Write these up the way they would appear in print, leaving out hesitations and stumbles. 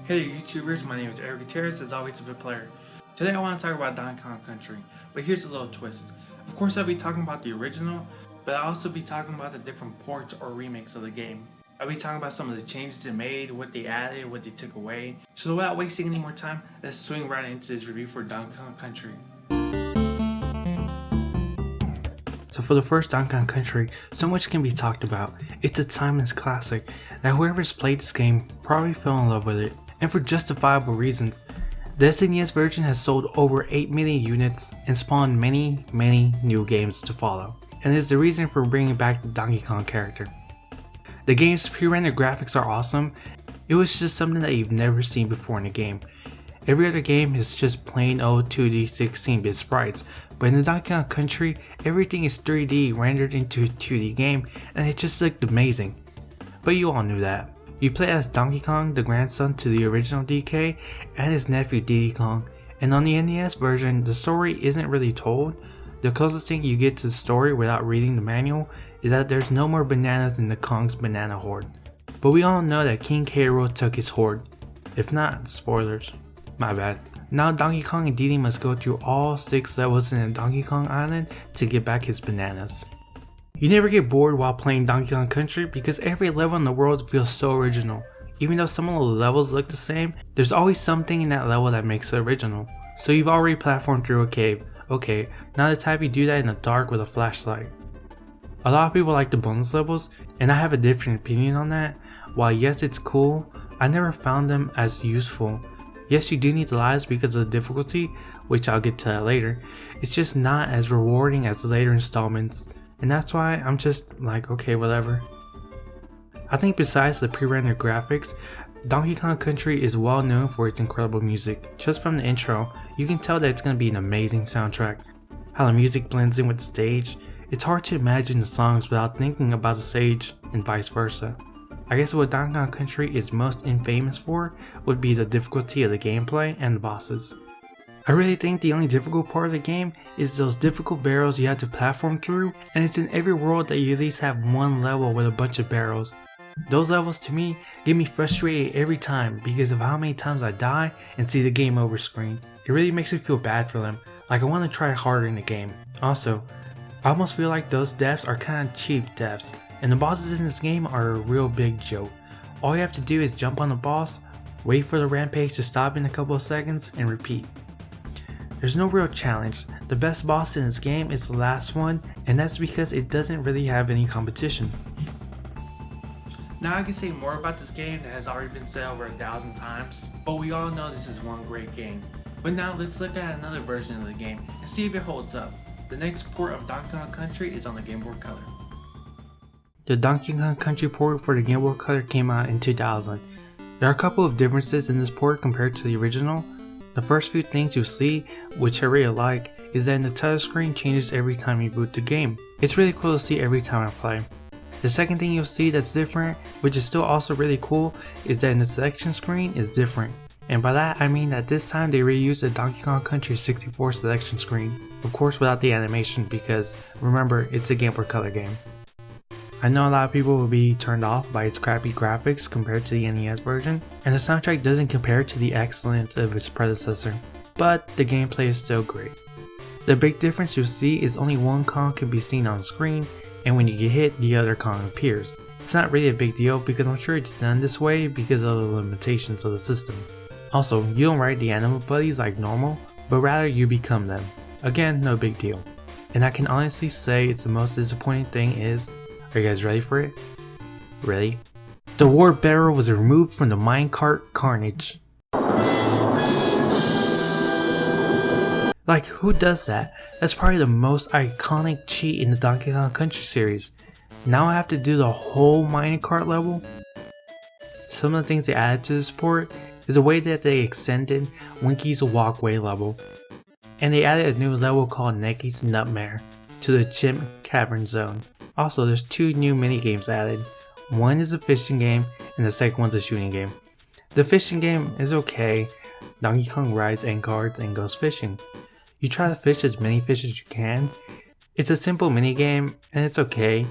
Hey YouTubers, my name is Eric Gutierrez, as always TheBitPlayer. Today I want to talk about Donkey Kong Country, but here's a little twist. Of course I'll be talking about the original, but I'll also be talking about the different ports or remakes of the game. I'll be talking about some of the changes they made, what they added, what they took away. So without wasting any more time, let's swing right into this review for Donkey Kong Country. So for the first Donkey Kong Country, so much can be talked about. It's a timeless classic that whoever's played this game probably fell in love with it. And for justifiable reasons. The SNES version has sold over 8 million units and spawned many new games to follow, and is the reason for bringing back the Donkey Kong character. The game's pre-rendered graphics are awesome. It was just something that you've never seen before in a game. Every other game is just plain old 2D 16-bit sprites, but in the Donkey Kong Country, everything is 3D rendered into a 2D game, and it just looked amazing. But you all knew that. You play as Donkey Kong, the grandson to the original DK, and his nephew Diddy Kong, and on the NES version, the story isn't really told. The closest thing you get to the story without reading the manual is that there's no more bananas in the Kong's banana horde. But we all know that King K. Rool took his horde. If not, spoilers. My bad. Now Donkey Kong and Diddy must go through all 6 levels in the Donkey Kong Island to get back his bananas. You never get bored while playing Donkey Kong Country because every level in the world feels so original. Even though some of the levels look the same, there's always something in that level that makes it original. So you've already platformed through a cave. Okay, now the type you do that in the dark with a flashlight. A lot of people like the bonus levels, and I have a different opinion on that. While yes, it's cool, I never found them as useful. Yes, you do need the lives because of the difficulty, which I'll get to that later. It's just not as rewarding as the later installments. And that's why I'm just like, okay, whatever. I think besides the pre-rendered graphics, Donkey Kong Country is well known for its incredible music. Just from the intro, you can tell that it's going to be an amazing soundtrack. How the music blends in with the stage, it's hard to imagine the songs without thinking about the stage and vice versa. I guess what Donkey Kong Country is most infamous for would be the difficulty of the gameplay and the bosses. I really think the only difficult part of the game is those difficult barrels you have to platform through, and it's in every world that you at least have one level with a bunch of barrels. Those levels to me get me frustrated every time because of how many times I die and see the game over screen. It really makes me feel bad for them, like I want to try harder in the game. Also, I almost feel like those deaths are kind of cheap deaths, and the bosses in this game are a real big joke. All you have to do is jump on the boss, wait for the rampage to stop in a couple of seconds, and repeat. There's no real challenge. The best boss in this game is the last one, and that's because it doesn't really have any competition. Now I can say more about this game that has already been said over 1,000 times, but we all know this is one great game. But now let's look at another version of the game and see if it holds up. The next port of Donkey Kong Country is on the Game Boy Color. The Donkey Kong Country port for the Game Boy Color came out in 2000. There are a couple of differences in this port compared to the original. The first few things you'll see, which I really like, is that the touchscreen changes every time you boot the game. It's really cool to see every time I play. The second thing you'll see that's different, which is still also really cool, is that the selection screen is different. And by that I mean that this time they reused the Donkey Kong Country 64 selection screen. Of course without the animation because, remember, it's a Game Boy Color game. I know a lot of people will be turned off by its crappy graphics compared to the NES version, and the soundtrack doesn't compare to the excellence of its predecessor, but the gameplay is still great. The big difference you'll see is only one Kong can be seen on screen, and when you get hit, the other Kong appears. It's not really a big deal because I'm sure it's done this way because of the limitations of the system. Also, you don't ride the animal buddies like normal, but rather you become them. Again, no big deal. And I can honestly say it's the most disappointing thing is, are you guys ready for it? Ready? The warp barrel was removed from the minecart carnage. Like, who does that? That's probably the most iconic cheat in the Donkey Kong Country series. Now I have to do the whole minecart level? Some of the things they added to this port is the way that they extended Winky's walkway level. And they added a new level called Necky's Nightmare to the Chimp Cavern Zone. Also, there's 2 new minigames added. One is a fishing game, and the second one's a shooting game. The fishing game is okay. Donkey Kong rides end cards and goes fishing. You try to fish as many fish as you can. It's a simple minigame, and it's okay.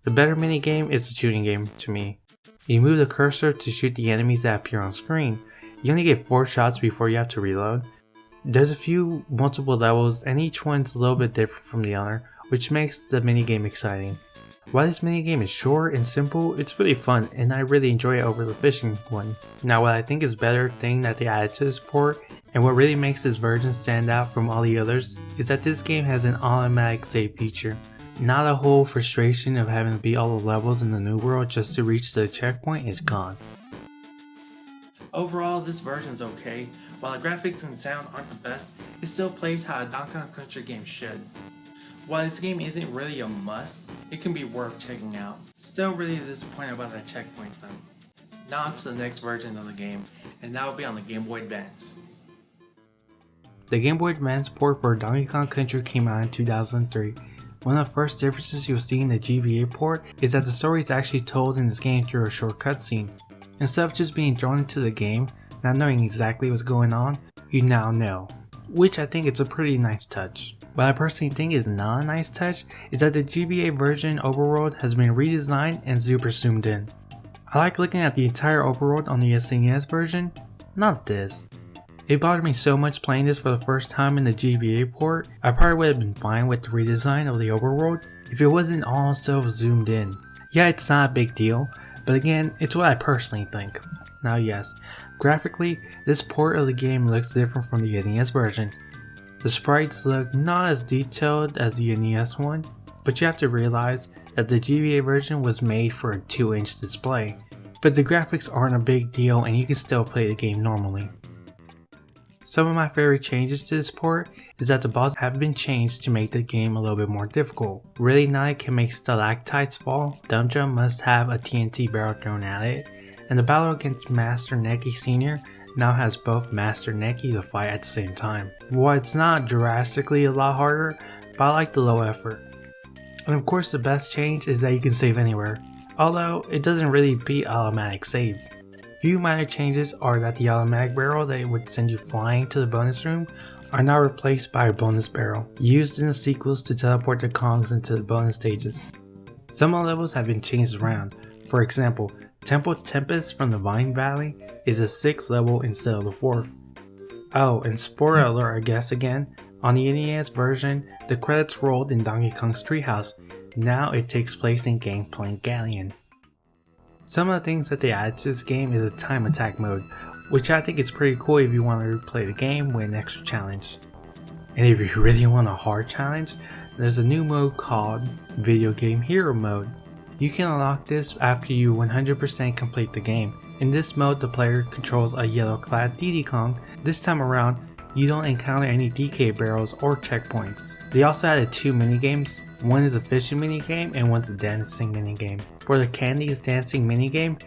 The better minigame is the shooting game to me. You move the cursor to shoot the enemies that appear on screen, You only get 4 shots before you have to reload. There's a few multiple levels and each one's a little bit different from the other, which makes the minigame exciting. While this minigame is short and simple, it's really fun and I really enjoy it over the fishing one. Now what I think is better thing that they added to this port, and what really makes this version stand out from all the others, is that this game has an automatic save feature. Now the whole frustration of having to beat all the levels in the new world just to reach the checkpoint is gone. Overall, this version's okay. While the graphics and sound aren't the best, it still plays how a Donkey Kong Country game should. While this game isn't really a must, it can be worth checking out. Still really disappointed about that checkpoint though. Now on to the next version of the game, and that will be on the Game Boy Advance. The Game Boy Advance port for Donkey Kong Country came out in 2003. One of the first differences you'll see in the GBA port is that the story is actually told in this game through a short cutscene. Instead of just being thrown into the game, not knowing exactly what's going on, you now know. Which I think is a pretty nice touch. What I personally think is not a nice touch is that the GBA version overworld has been redesigned and super zoomed in. I like looking at the entire overworld on the SNES version, not this. It bothered me so much playing this for the first time in the GBA port. I probably would have been fine with the redesign of the overworld if it wasn't all so zoomed in. Yeah, it's not a big deal, but again, it's what I personally think. Now yes, graphically, this port of the game looks different from the NES version. The sprites look not as detailed as the NES one, but you have to realize that the GBA version was made for a 2-inch display. But the graphics aren't a big deal and you can still play the game normally. Some of my favorite changes to this port is that the bosses have been changed to make the game a little bit more difficult. Really Knight can make stalactites fall, Dumb Jump must have a TNT barrel thrown at it, and the battle against Master Neki Sr. now has both Master Neki to fight at the same time. Well, it's not drastically a lot harder, but I like the low effort. And of course the best change is that you can save anywhere, although it doesn't really beat automatic save. Few minor changes are that the automatic barrel that would send you flying to the bonus room are now replaced by a bonus barrel, used in the sequels to teleport the Kongs into the bonus stages. Some of the levels have been changed around. For example, Temple Tempest from the Vine Valley is a 6th level instead of the 4th. Oh, and spoiler alert I guess again, on the NES version, the credits rolled in Donkey Kong's treehouse. Now it takes place in Gangplank Galleon. Some of the things that they added to this game is a time attack mode, which I think is pretty cool if you want to replay the game with an extra challenge. And if you really want a hard challenge, there's a new mode called Video Game Hero Mode. You can unlock this after you 100% complete the game. In this mode, the player controls a yellow-clad Diddy Kong. This time around, you don't encounter any DK barrels or checkpoints. They also added 2 minigames. One is a fishing minigame and one's a dancing minigame. For the Candy's dancing minigame,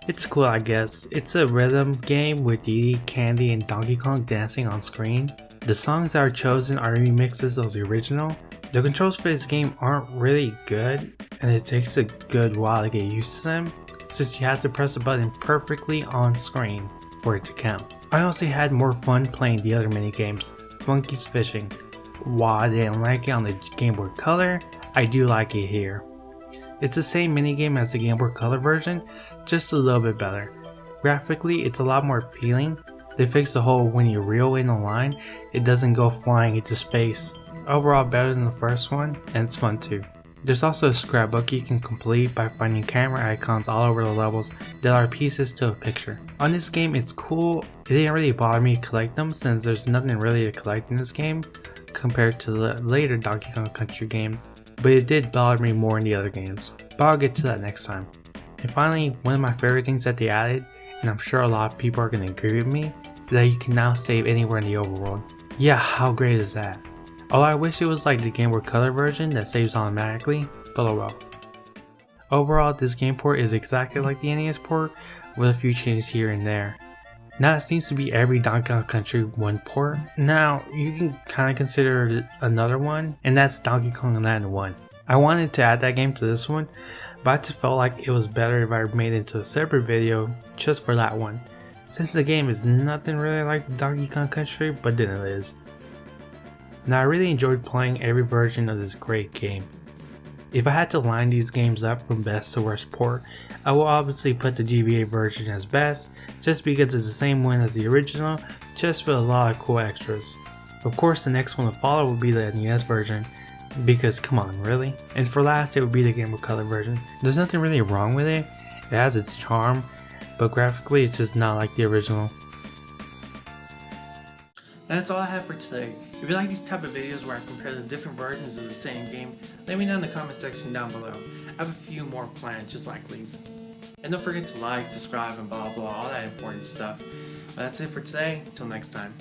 it's cool I guess. It's a rhythm game with Diddy, Candy, and Donkey Kong dancing on screen. The songs that are chosen are remixes of the original. The controls for this game aren't really good, and it takes a good while to get used to them, since you have to press the button perfectly on screen for it to count. I also had more fun playing the other minigames, Funky's Fishing. While I didn't like it on the Game Boy Color, I do like it here. It's the same minigame as the Game Boy Color version, just a little bit better. Graphically, it's a lot more appealing. They fixed the whole when you reel in a line, it doesn't go flying into space. Overall better than the first one, and it's fun too. There's also a scrapbook you can complete by finding camera icons all over the levels that are pieces to a picture. On this game it's cool, it didn't really bother me to collect them since there's nothing really to collect in this game compared to the later Donkey Kong Country games, but it did bother me more in the other games, but I'll get to that next time. And finally, one of my favorite things that they added, and I'm sure a lot of people are going to agree with me, is that you can now save anywhere in the overworld. Yeah, how great is that? Oh, I wish it was like the Game Boy Color version that saves automatically, but oh well. Overall, this game port is exactly like the NES port, with a few changes here and there. Now that seems to be every Donkey Kong Country 1 port. Now, you can kind of consider it another one, and that's Donkey Kong Land 1. I wanted to add that game to this one, but I just felt like it was better if I made it into a separate video just for that one, since the game is nothing really like Donkey Kong Country, but then it is. Now I really enjoyed playing every version of this great game. If I had to line these games up from best to worst port, I will obviously put the GBA version as best, just because it's the same one as the original, just with a lot of cool extras. Of course, the next one to follow will be the NES version, because come on, really? And for last, it would be the Game Boy Color version. There's nothing really wrong with it, it has its charm, but graphically it's just not like the original. That's all I have for today. If you like these type of videos where I compare the different versions of the same game, let me know in the comment section down below. I have a few more planned just like these. And don't forget to like, subscribe, and blah blah, all that important stuff. But that's it for today, till next time.